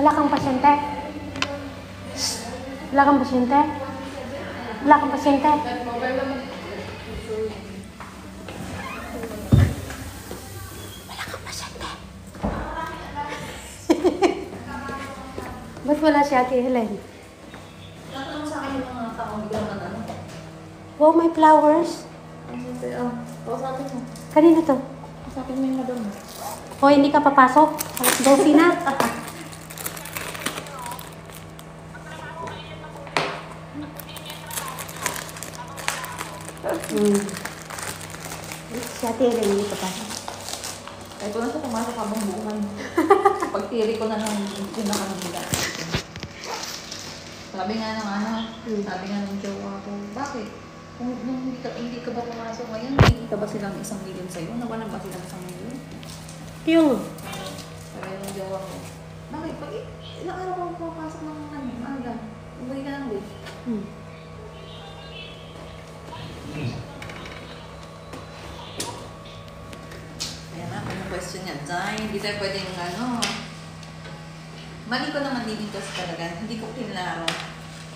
Wala kang pasyente? Wala kang pasyente? Wala kang pasyente? Wala kang pasyente? Ba't wala si Ate Helen? Natanong sa akin yung mga taong biglang na ano. Wow, may flowers. Kausapin mo. Kanina to? Kausapin mo yung madam mo. O, hindi ka papasok? Alas 12 na. Si Ate Helen, hindi papasok. Kahit ko na siya pumasok habang buuhan. Pagtiri ko na ng pinakanila. Sabi nga ng sabi nga ng jowa ko, bakit? Kung hindi ka ba pumasok ngayon, hindi ka ba silang 1 million sa'yo? Nawalan ba silang 1 million? Yung, Sabi ng jowa ko, bakit? Pag ilang araw ko pumapasok ng maaga. Umuwi ka lang din. Kaya nga, ano question niya? Dahil hindi tayo pwedeng mali ko naman din kasi talaga. Hindi ko tinlaro.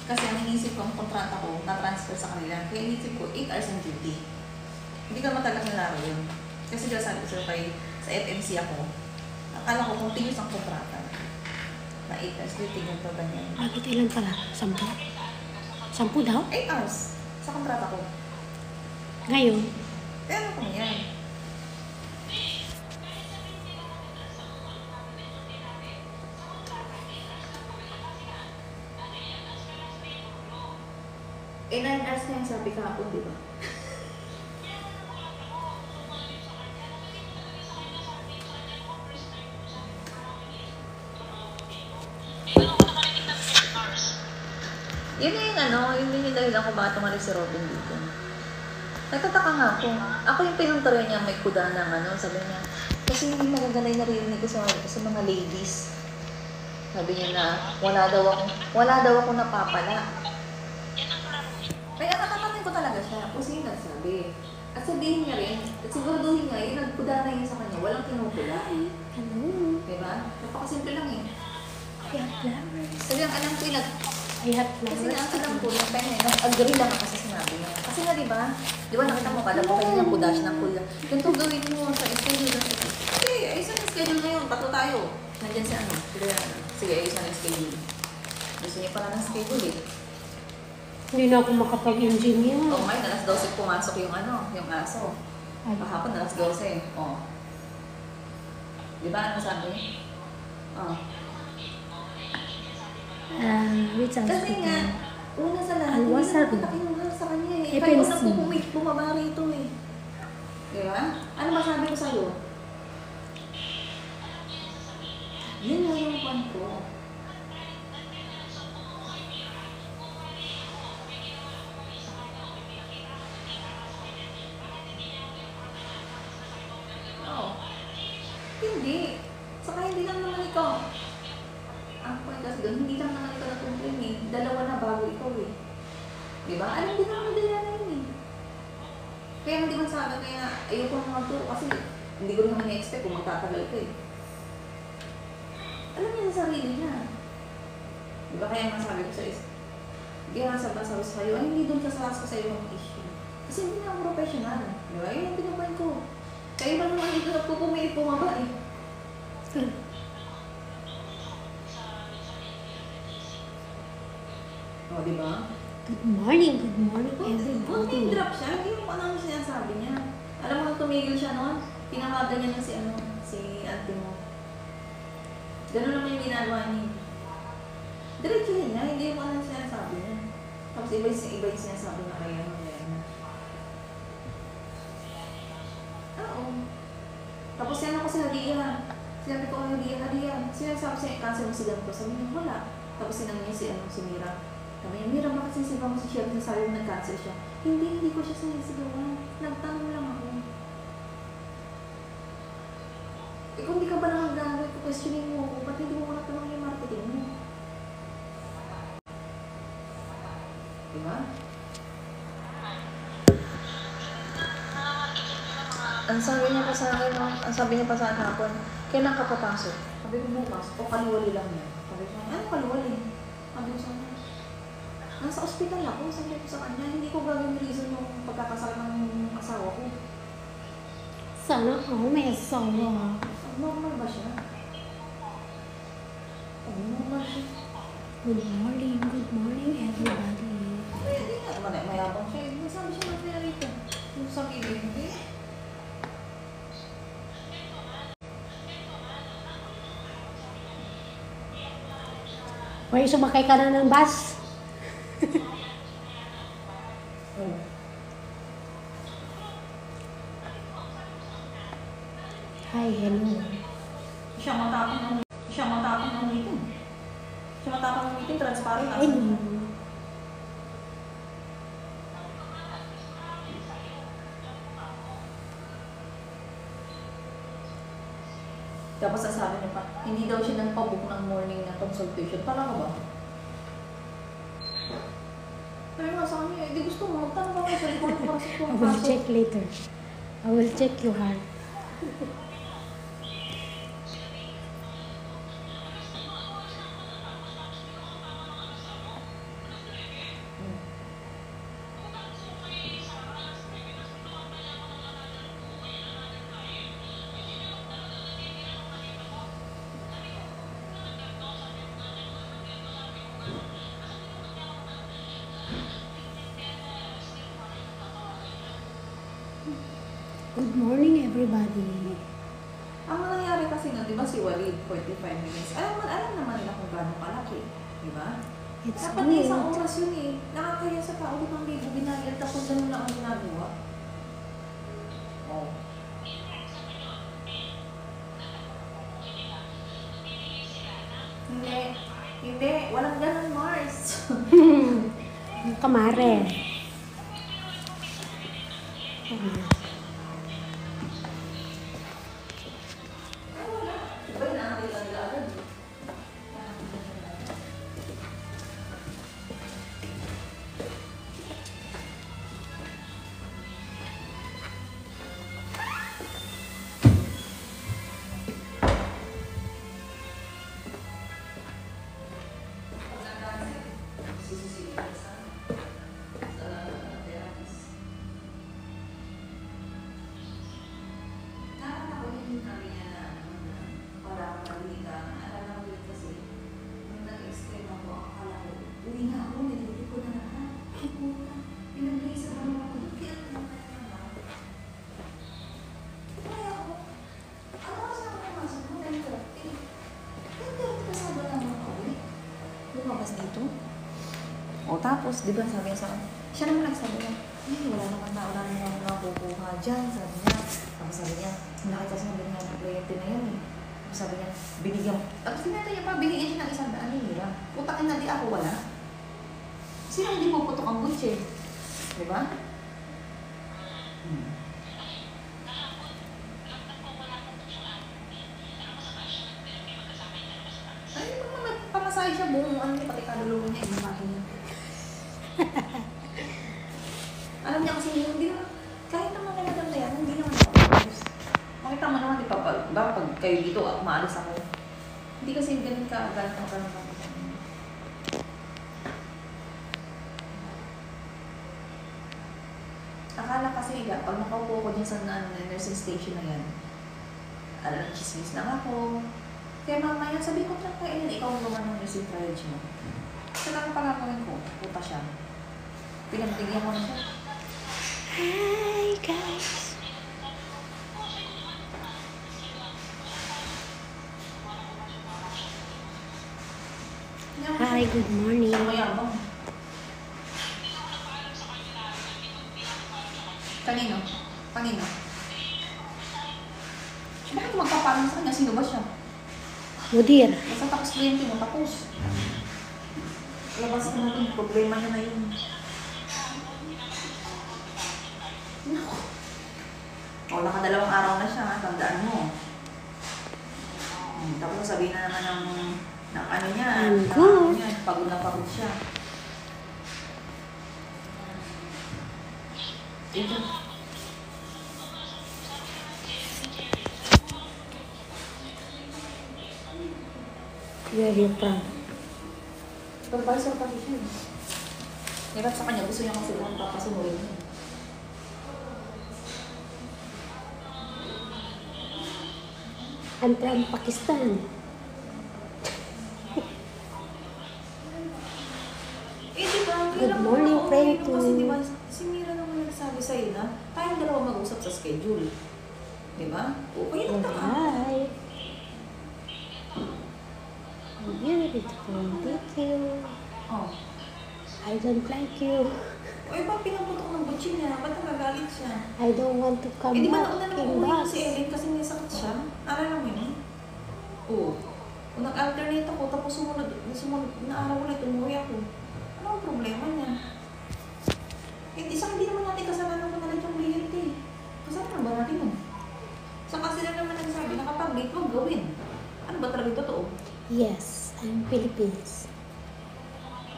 Kasi ang inisip ko, ang kontrata ko, na-transfer sa kanila. Kaya inisip ko, 8 hours on duty. Hindi ko matagal nilaro yun. Kasi diba sabi ko sa FMC ako, akala ko continuous ang kontrata. Na 8 hours duty, ganito, ganyan. bakit ilan pala? 10? 10 daw? 8 hours sa kontrata ko. Ngayon? Kaya ano kung yan? Eh, 9 hours na yung sabi kahapon, di ba? Yun na yung yun yung dahilan kung bakit tumalis si Robin dito. Nagtataka nga ako. Ako yung pinuntaran niya may kuda ng sabi niya, kasi hindi magaganda yung narinig ko sa mga ladies. Sabi niya na wala daw ako napapala. Kaya natatanong ko talaga siya kung sino nagsabi. At sabihin niya rin, at siguraduhin niya, yung nagkuda na yun sa kanya, walang kinukula. Hello? Diba? Napakasimple lang eh. I have flowers. Sabi ang alam ko yung I have kasi flowers. nga alam ko, yung time na yun, nag-agree lang ako sa sinabi niya. Kasi nga diba, nakita mo kada po kayo ng kuda siya ng kuda. Ganito gawin mo sa schedule. Okay, ayusan yung schedule na yun, tatlo tayo. Nandyan si sige, ayusan yung schedule. Gusto niya pala ng schedule eh. Hindi na ako makapag-engineer. Oo, ngayon, alas 12 pumasok yung yung aso. Ay. Kahapon, alas 12. Oh. Di ba, ano sabi? Oh. Which Kasi nga, una sa lahat, hindi Wasabi. na nakinuha sa kanya eh. Eh, Kaya ko pencil. na bumaba rito eh. Di ba? Ano masabi ko sa'yo? Yun na yung pan ko. Oo. Hindi. Saka hindi lang naman ikaw. Ang point kasi doon, hindi lang naman ikaw na-complain eh. Dalawa na bago ikaw eh. Di ba? Alam din naman nila na yun eh. Kaya hindi man sa akin, kaya ayoko nang magturo kasi hindi ko naman i-expect kung magtatagal ka eh. Alam niya sa sarili niya. Di ba kaya masabi ko sa hindi nga sabi ko sa'yo, ay hindi doon kasalas ko sa'yo ang issue. Kasi hindi na ako professional. Di ba? Yun ang pinapain ko. Kaya ba naman hindi ko nagpupumilit bumaba eh. O, di ba? Good morning Kung may everybody. drop siya, hindi mo ano ang sinasabi niya. Alam mo, tumigil siya noon. Tinawagan niya na si auntie mo. Ganun naman yung ginagawa niya. Diretsuhin niya, hindi mo ano ang sinasabi niya. Tapos iba yung sinasabi na kaya mo na. Oo. Tapos yan ako si Hadia. Sinabi ko kay Hadia, sinasabi siya, cancel mo si Ganto. Sabi niya, wala. Tapos sinang niya si Mira. Sabi niya, Mira, bakit sinisigaw mo si Shelby? Nasabi mo nag-cancel siya. Hindi ko siya sinisigawan. Nagtanong lang ako. Eh kung di ka ba naman gagawin ko, questioning mo ako, ba't hindi mo muna tanong yung marketing mo? Diba? Ang sabi niya pa sa akin hapon, kailan ka papasok? Sabi ko bukas, o kaliwali lang niya. Sabi ko, ano kaluwal eh? Sabi ko sa kanya, nasa ospital ako, sabi ko sa kanya, hindi ko gagawin reason yung pagkakasal ng asawa ko. Sana ako may asawa. Normal ba siya? Normal siya. Good morning everybody. Kaya di nga, mayabang siya. Sabi siya na kaya rito. Yung sa kilin, eh. Hoy, sumakay ka na ng bus. Oh. Hi, hello. Siya matapang ng meeting. Siya matapang ng meeting, transparent. Ay, no. Tapos sasabi niya pa, hindi daw siya nagpabook ng morning na consultation. Talaga ba? Sabi nga sa kanya, di gusto mo, magtanong ka kayo sa likod para sa I tuwang will kaso. check later. I will check your heart. Good morning everybody. Ang nangyayari kasi nga, di ba si Walid, 45 minutes, alam naman nila kung gaano kalaki. Di ba? It's Dapat na isang good. oras yun eh. Nakakaya sa tao, 5,000 binayad, tapos ganun lang ang ginagawa. Oh. Hindi. Walang ganun, Mars. Kamare. Diba nakakita nila agad? Lumabas dito. O tapos, di ba sabi niya sa akin, siya naman nagsabi niya, wala naman nakukuha dyan, sabi niya. Tapos sabi niya, nakita siya ng kliyente na yan eh. Tapos sabi niya, binigyan, tapos tinatay niya pa, binigyan siya ng 100,000. Putakin na di ako wala. Sino hindi puputok ang butche? Di ba? Ay, di ba naman pamasahe siya buong ano niya, pati kaluluwa niya, imahe niya. Alam niya kasi hindi naman, kahit naman may maganda yan, hindi naman ako ayos. Makita mo naman, di ba, pag kayo dito, maalis ako. Hindi kasi ganun ka, ganun ka. Akala kasi pag nakaupo ko dyan sa nursing station na yan, alam, chismis lang ako. Kaya mamaya, sabi ko lang kailan ikaw ang gumawa ng nursing triage mo. Kasi lang pala ko, puta siya. Pinagbigyan ko na siya. Hi guys. Hi, good morning. Siya mayabang. Kanino? Bakit magpapalang sa kanya? Sino ba siya? Mudir. Basta tapos kliyente mo, tapos. Labas ka natin, problema niya na yun. O, nakadalawang araw na siya, tandaan mo. Tapos sabihin na naman ng ano niya, I'm good. pagod na pagod siya. Ito. Very proud. Supervisor kasi siya. Hirap sa kanya, gusto niya kasi lang papasunurin niya. I'm from Pakistan. Good morning, friend. Kasi diba, si Mira naman nagsabi sa'yo na tayong dalawa mag-usap sa schedule. Diba? O, kaya Oh, nagtaka. hi. Beautiful. Thank you. Oh. I don't like you. O, ba't pinaputok ng butsi niya? Ba't nagagalit siya? I don't want to come Di ba back nauna in naman uwi ko bus. si Ellen kasi may sakit siya? Alala mo yun? Oo. Kung nag-alternate ako, tapos sumunod na araw ulit, umuwi ako. Ano ang problema niya? Hindi naman natin kasalanan kung nalit yung kliyente. Kasalanan ba natin yun? Saka sila naman nagsabi na kapag late, huwag gawin. Ano ba talaga totoo? Yes, I'm Philippines.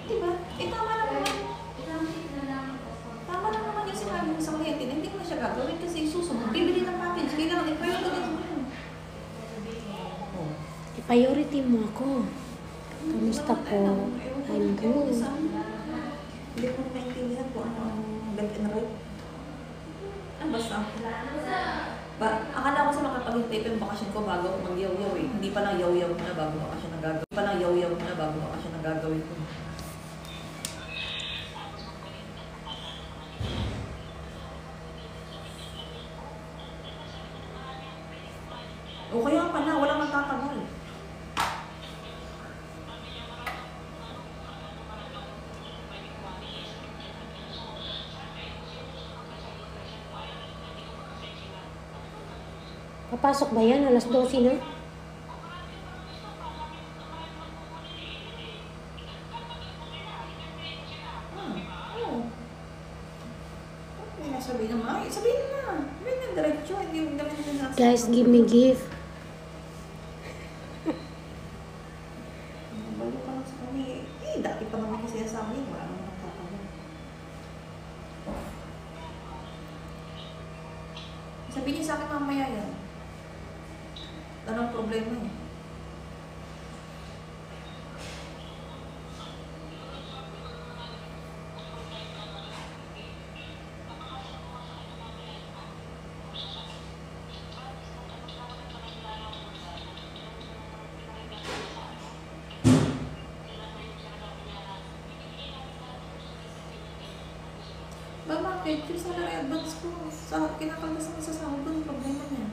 Diba? Tama lang naman. Tama lang naman yung sinabi mo sa kliyente na hindi ko na siya gagawin kasi susunod. Bibili ng package. Kailangan i-priority mo yun. Oh. I-priority mo ako. Kamusta po? I'm good. Hindi ko na maintindihan kung ano ang left and right. Ano basta? Akala ko sa makapag-hintay pa yung bakasyon ko bago ako mag-yaw-yaw eh. Hindi pa lang yaw-yaw na bago bakasyon ang gagawin. Hindi pa lang yaw-yaw na bago bakasyon ang gagawin ko. O kaya pa na, walang magtatagal. Papasok ba yan? Alas 12 na? Oo. Hindi na sabihin naman. Ay, sabihin na. Sabihin na diretso. Hindi yung dami na Guys, give me gift. Balo ka lang sa kanya. Eh, dati pa naman kasi sa amin. Wala naman nagtatagal. Sabihin niya sa akin mamaya yan. Anong problema niya? Bakit? Yung salary advance ko, kinakaltas na sa sahod ko, yung problema niya.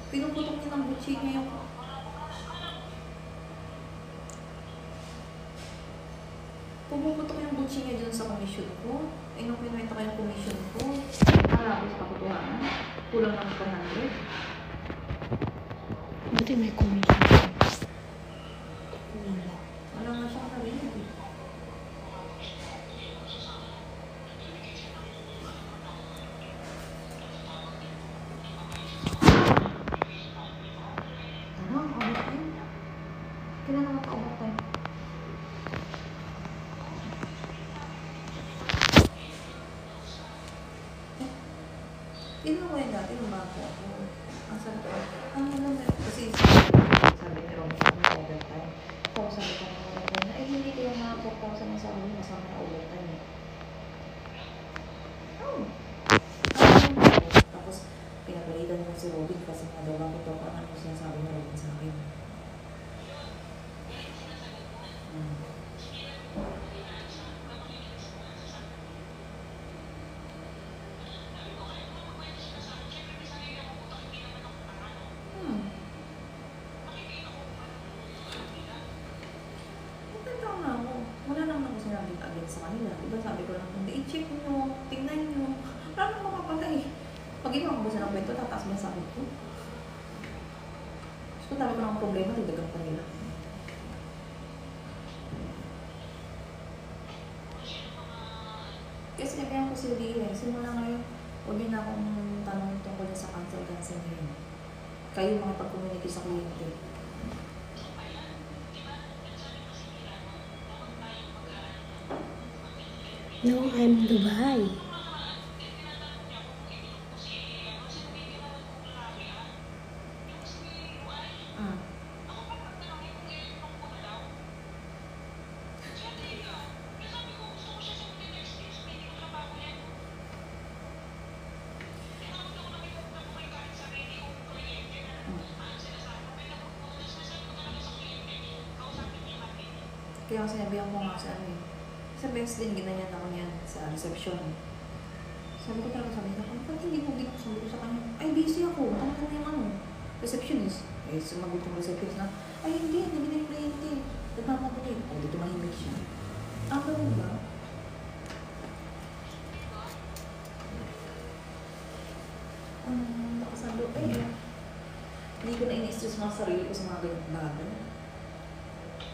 Pinuputok niya ng butsi niya yung... Pumuputok yung butsi niya dyan sa commission ko. Eh, nung pinuwenta ko yung commission ko, nakapos pa ko tuwanan. Kulang ng 400. Buti may commission. Wala nga siya karinig eh. Kailangan maka-overtime. Tinanong ko yan dati nung bago ako. Ang sabi ko, ano naman kasi sabi ni Robert, overtime. Tapos sabi ko na hindi ko yung mga 4,000 na sabi niya, masama na overtime eh. Oh! Tapos pinagalitan niya si Robin kasi nga daw bakit ako ano sinasabi ni Robin sa akin. Wala naman ako sinabing agad sa kanila. Diba sabi ko lang, hindi, i-check nyo, tingnan nyo. Wala naman makapagay. Pag ginawa ko ba siya ng kwento, tataas ba sa akin ko? So, kung dami ko ng problema, dagdagan pa nila. Kasi nagayan ko sila din eh. Simula ngayon, huwag yun na akong tanong tungkol sa cancel ngayon. Kayo mga pag-communicate sa kliyente. No, I'm Dubai. Kaya sinabihan ko nga sa ano eh. Sa best din, ginanyan ako niyan sa reception. Sabi ko talaga sa kanya, ba't hindi mo din sabi ko sa kanya, ay busy ako, tama na yung ano, receptionist. Eh, sumagot yung receptionist na, ay hindi na yung kliyente. Nagmamadali. O, dito mahimik siya. Ah, ganun ba? Nakasalo. Eh, hindi ko na ini-stress mga sarili ko sa mga ganyan bagay.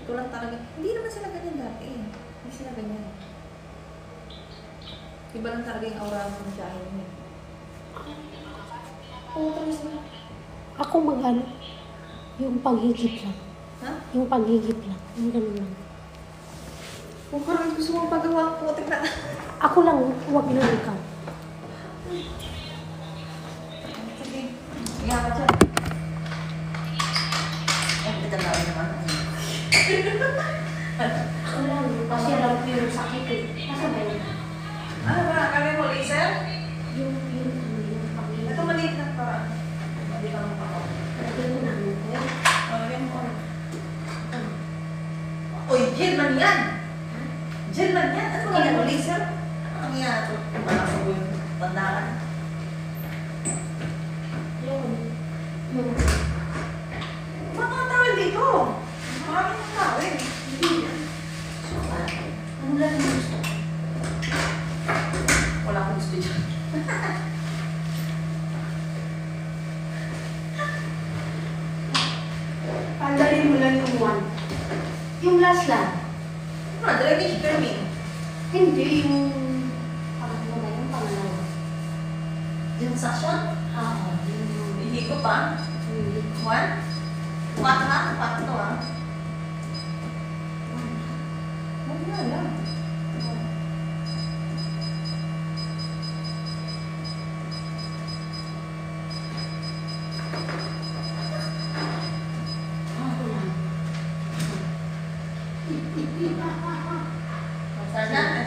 Ikaw lang talaga. Hindi naman sila ganyan dati eh. Hindi sila ganyan. Iba lang talaga yung aura mo ng tiyahin mo. Oo, talaga. Ako mag-ano, yung paghigip lang. Ha? Yung paghigip lang. Yung ganun lang. Kung parang gusto mong pagawa ang putik na. Ako lang, huwag na ikaw. Sige. Iyak ka dyan. Ay, pagkakawin naman. Ako lang, kasi alam ko yung sakit eh. Kasabay na. Ano ba? Kami mo, laser? Yung paghigip. Ito maliit na parang. Hindi ka mong pakaw. Lagyan mo na mo. Lagyan mo. Uy, gel man yan! Gel man yan? Ano ba mo, laser? Ang yan ito. Malasa ko yung tandaan. Yung Mga tawid dito. Maraming tawid. ano lang yung gusto? Wala akong gusto dyan. Pandalin mo lang yung one. Yung last lang. Ano, drainage permit. Hindi yung pangatlo na yung pangalawa. Yung section? Oo. Yung Hindi ko pa. One? Quatro to ah. Huwag na lang. ako lang. Sana?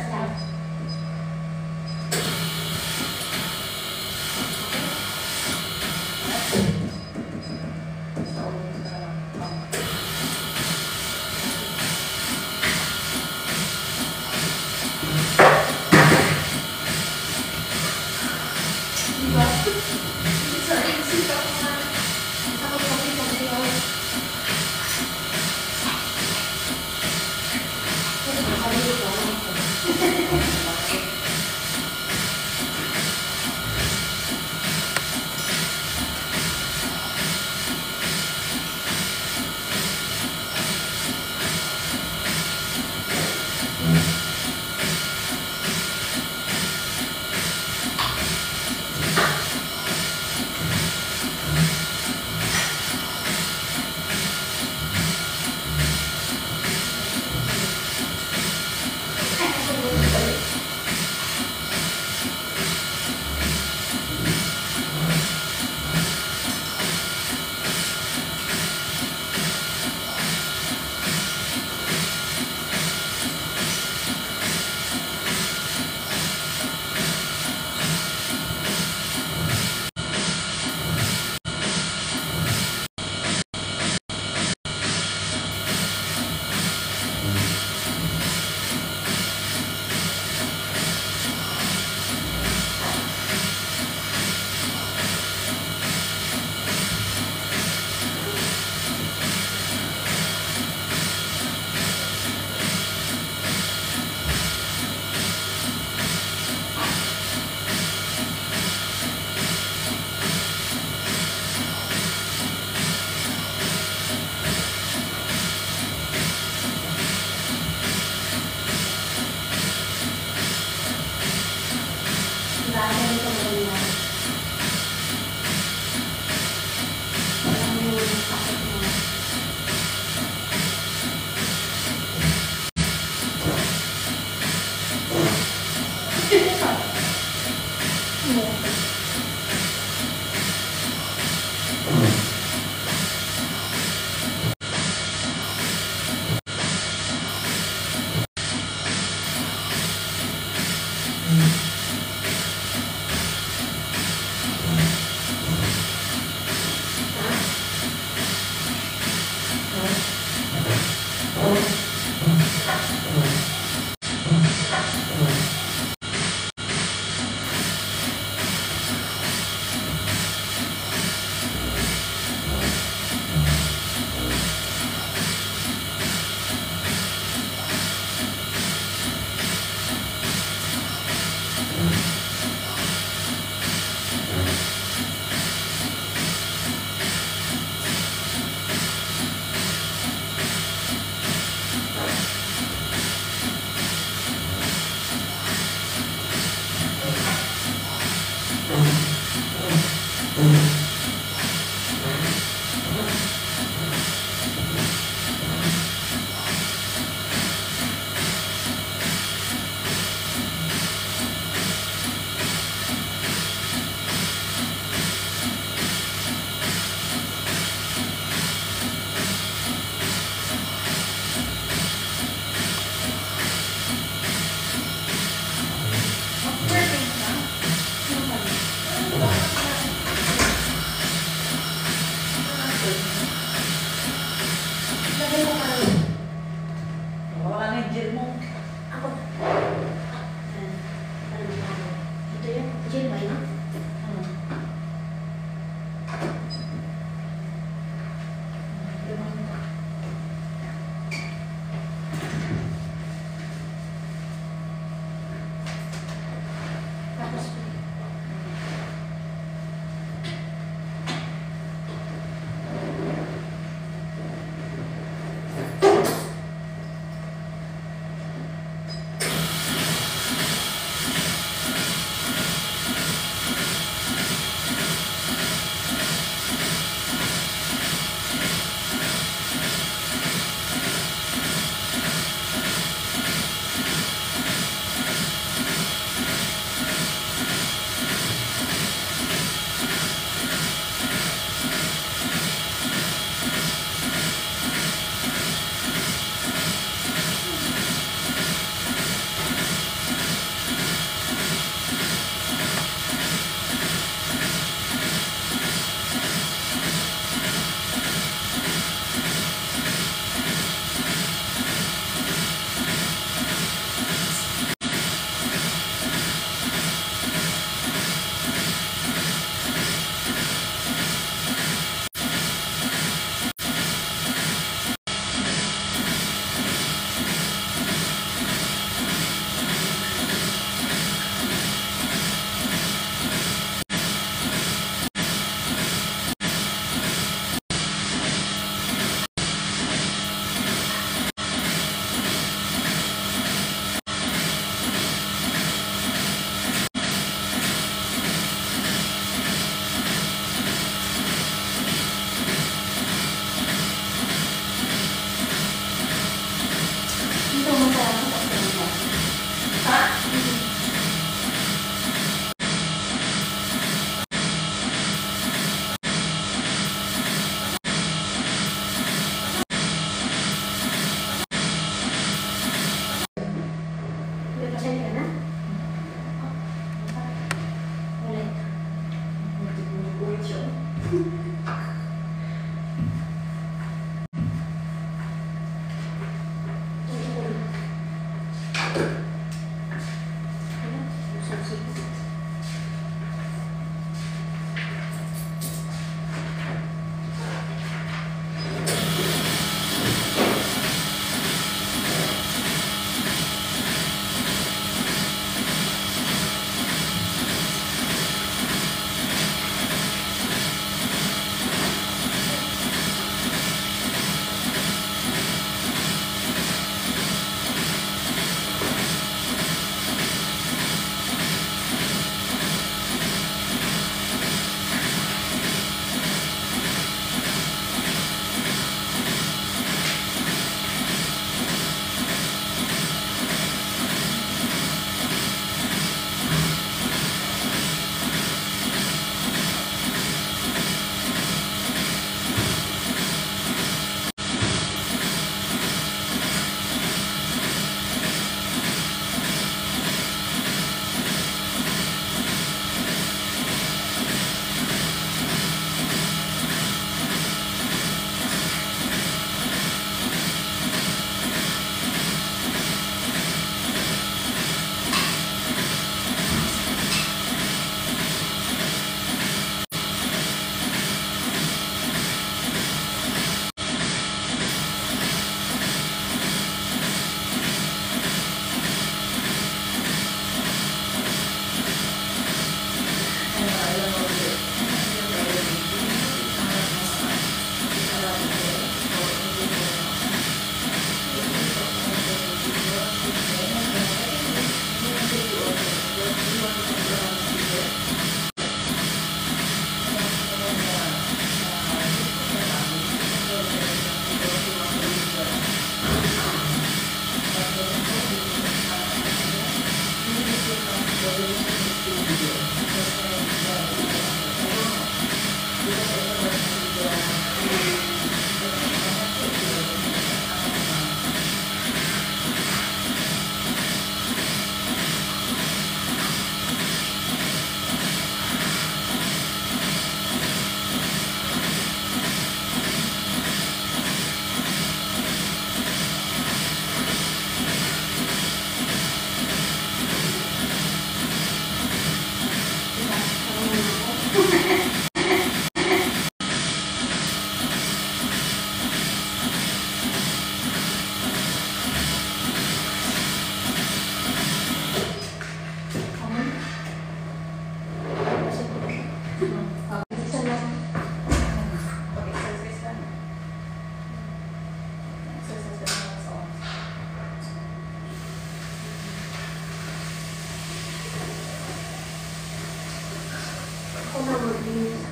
Ako na mag-inis.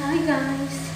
Hi guys!